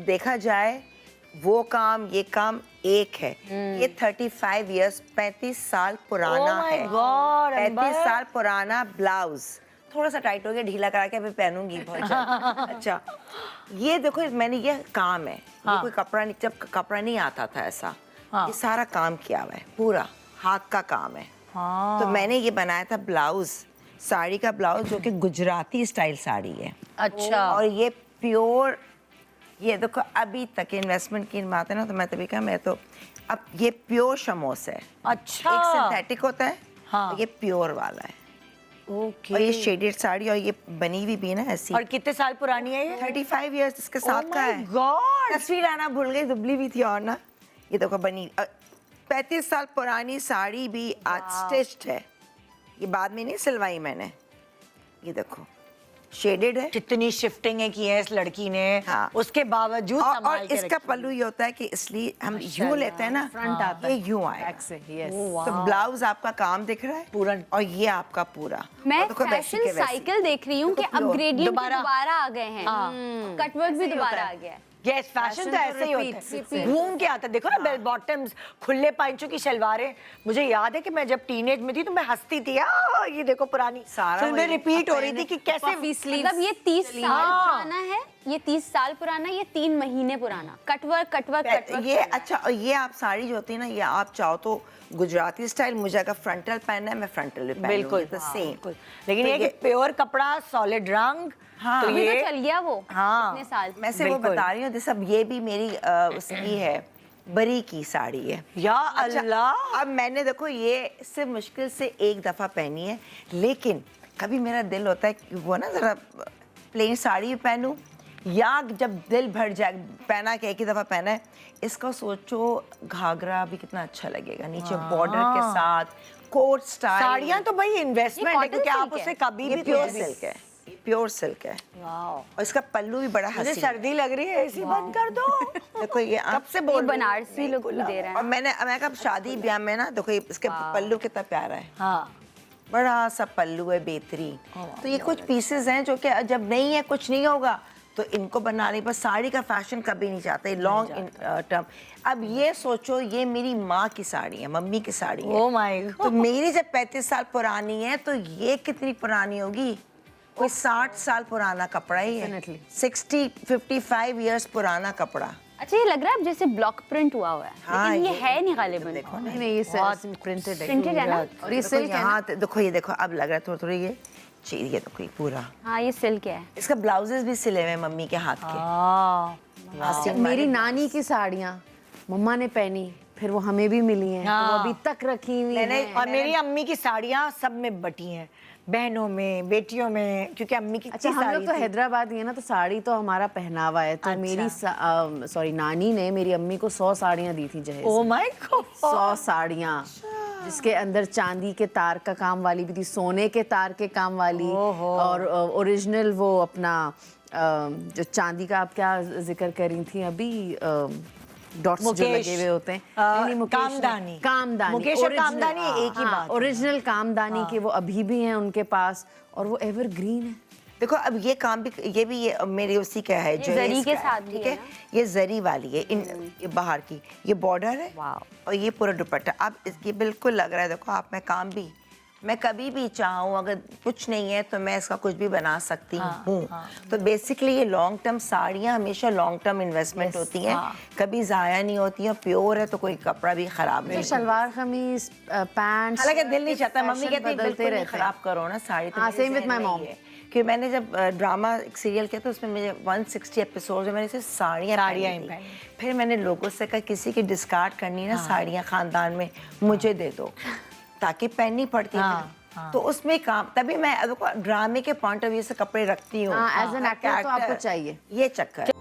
देखा जाए वो काम ये काम एक है। ये 35 इयर्स 35 साल पुराना है। 35 साल पुराना ब्लाउज थोड़ा सा टाइट हो गया, ढीला करा के अभी पहनूंगी बहुत जल्द। अच्छा ये देखो मैंने ये काम है। ये कोई कपड़ा नहीं, जब कपड़ा नहीं आता था ऐसा। ये सारा काम किया हुआ है, पूरा हाथ का काम है। तो मैंने ये बनाया था ब्लाउज, साड़ी का ब्लाउज जो कि गुजराती स्टाइल साड़ी है। अच्छा। और ये प्योर, ये देखो अभी तक इन्वेस्टमेंट की बात है ना, तो मैं तभी कहा मैं तो अब ये प्योर शमोस है। अच्छा। एक सिंथेटिक होता है, हाँ। ये प्योर वाला है। ओके। और ये शेडेड साड़ी और ये बनी हुई भी ना ऐसी। और कितने साल पुरानी है ये? 35 इयर्स इसके साथ का है। गॉड। तस्वीर आना भूल गई, दुबली भी थी और ना। ये देखो बनी 35 साल पुरानी साड़ी भी आज स्टिच्ड है। ये बाद में नहीं सिलवाई मैंने। ये देखो शेडेड है। कितनी शिफ्टिंग है की है इस लड़की ने। हाँ। उसके बावजूद और इसका पल्लू ये होता है कि इसलिए हम यूं लेते हैं ना, फ्रंट आता है ये यूं आएगा। बैक से, yes। तो ब्लाउज आपका काम दिख रहा है पूरा, और ये आपका पूरा। मैं और देखो वैसी फैशन के वैसी। साइकिल देख रही हूँ कि देखो अपग्रेडिंग दोबारा। दोबारा आ गए हैं। कटवर्क भी दोबारा आ गया है। यस फैशन तो ऐसे ही होता है, घूम के आता है। देखो ना बेल बॉटम्स, खुले पाइंचों की शलवारें। मुझे याद है कि मैं जब टीनेज में थी तो मैं हंसती थी, ये देखो पुरानी सारा फिल्में वही। रिपीट हो रही थी कि कैसे मतलब ये 30 साल पुराना है, ये 30 साल पुराना, ये 3 महीने पुराना। Cutwork cutwork cutwork. ये अच्छा, और ये आप साड़ी जो होती है ना, ये आप चाहो तो गुजराती स्टाइल, मुझे अगर फ्रंटल पहनना है मैं फ्रंटल भी पहनूंगी। बिल्कुल तो सेम। लेकिन ये कि प्योर कपड़ा, सॉलिड रंग। हाँ। तो अभी ये तो चल गया वो। हाँ। कितने साल। मैं से वो बिल्कुल। बता रही हूँ, जैसे अब ये भी मेरी उसकी है, बरी की साड़ी है। या अल्लाह। अब मैंने देखो ये सिर्फ मुश्किल से एक दफा पहनी है, लेकिन कभी मेरा दिल होता है कि वो ना जरा प्लेन साड़ी भी पहनूं, या जब दिल भर जाए पहना के एक ही दफा पहना है। इसका सोचो घाघरा भी कितना अच्छा लगेगा, नीचे बॉर्डर के साथ कोट स्टाइल। साड़ियां तो भाई इन्वेस्टमेंट है, क्योंकि आप उसे कभी भी प्योर सिल्क है, प्योर सिल्क है। और इसका पल्लू भी बड़ा मुझे हसीन सर्दी लग रही है, एसी बंद कर दो। देखो ये कब से ये बोल रही हूँ। बनारसी लुक भी दे रहा और है। मैं कहा शादी ब्याह में ना देखो ये इसके पल्लू कितना प्यारा है। हाँ। बड़ा सा पल्लू है बेहतरीन। तो ये कुछ पीसेस हैं जो कि जब नहीं है, कुछ नहीं होगा तो इनको बनाने पर साड़ी का फैशन कभी नहीं जाता है लॉन्ग टर्म। अब ये सोचो ये मेरी माँ की साड़ी है, मम्मी की साड़ी है। Oh my God. तो मेरी जब 35 साल पुरानी है तो ये कितनी पुरानी होगी? कोई 60 साल पुराना कपड़ा ही है। 55 इयर्स पुराना कपड़ा। अच्छा ये लग रहा है जैसे ब्लॉक प्रिंट हुआ है। हाँ, लेकिन ये है नहीं गालिबन। देखो ना, नहीं ये प्रिंटेड है। प्रिंटेड है ना। और ये देखो सिल्क है ना। यहाँ देखो, ये देखो अब लग रहा है थोड़ा थोड़ा ये ये देखो ये पूरा। हाँ ये सिल्क है। इसका ब्लाउजेस भी सिले हुए हैं मम्मी के हाथ के। आस्तीन मेरी वाले। नानी की साड़ियाँ मम्मा ने पहनी, फिर वो हमें भी मिली हैं, तो वो अभी तक रखी हुई हैं। और मेरी अम्मी की साड़ियाँ सब में बटी हैं, बहनों में, बेटियों में, क्योंकि अम्मी की अच्छा हम लोग तो हैदराबाद है ना, तो साड़ी तो हमारा पहनावा है। तो मेरी सॉरी नानी ने मेरी अम्मी को 100 साड़ियाँ दी थी जहेज। Oh my God. 100 साड़ियाँ, जिसके अंदर चांदी के तार का काम वाली भी थी, सोने के तार के काम वाली, और ओरिजिनल वो अपना जो चांदी का, आप क्या जिक्र कर रही थी अभी, डॉट्स जो लगे हुए होते हैं, नहीं, मुकेश कामदानी। कामदानी, मुकेश और original, कामदानी एक ही बात है। ओरिजिनल कामदानी के वो अभी भी हैं उनके पास, और वो एवरग्रीन है। देखो अब ये काम भी, ये भी ये मेरी उसी का है जो जरी के इसका है, साथ भी ठीक है है। ना? ये जरी वाली है, ये बाहर की, ये बॉर्डर है और ये पूरा दुपट्टा। अब ये बिल्कुल लग रहा है, देखो आप, मैं काम भी, मैं कभी भी चाहूँ अगर कुछ नहीं है तो मैं इसका कुछ भी बना सकती हूँ। तो बेसिकली ये लॉन्ग टर्म साड़ियाँ हमेशा लॉन्ग टर्म इन्वेस्टमेंट होती हैं, कभी ज़ाया नहीं होती हैं। प्योर है तो कोई कपड़ा भी खराब नहीं। शलवार कमीज, पैंट, हालांकि दिल नहीं चाहता, मम्मी कहती है बदलते बिल्कुल नहीं रहते हैं। खराब करो ना साड़ी। तो हाँ, मेरे same with ज़हन my में mom। ये है कि मैंने जब ड्रामा एक सीरियल किया था उसमें मुझे 160 एपिसोड में मैंने सिर्फ साड़ियाँ पहनी थी। फिर मैंने लोगों से कहा किसी की डिस्कार्ड करनी ना साड़ियाँ खानदान में, मुझे दे दो, ताकि पहननी पड़ती है। तो उसमें काम, तभी मैं ड्रामे के पॉइंट ऑफ व्यू से कपड़े रखती हूँ। एज एन एक्टर तो आपको चाहिए। ये चक्कर।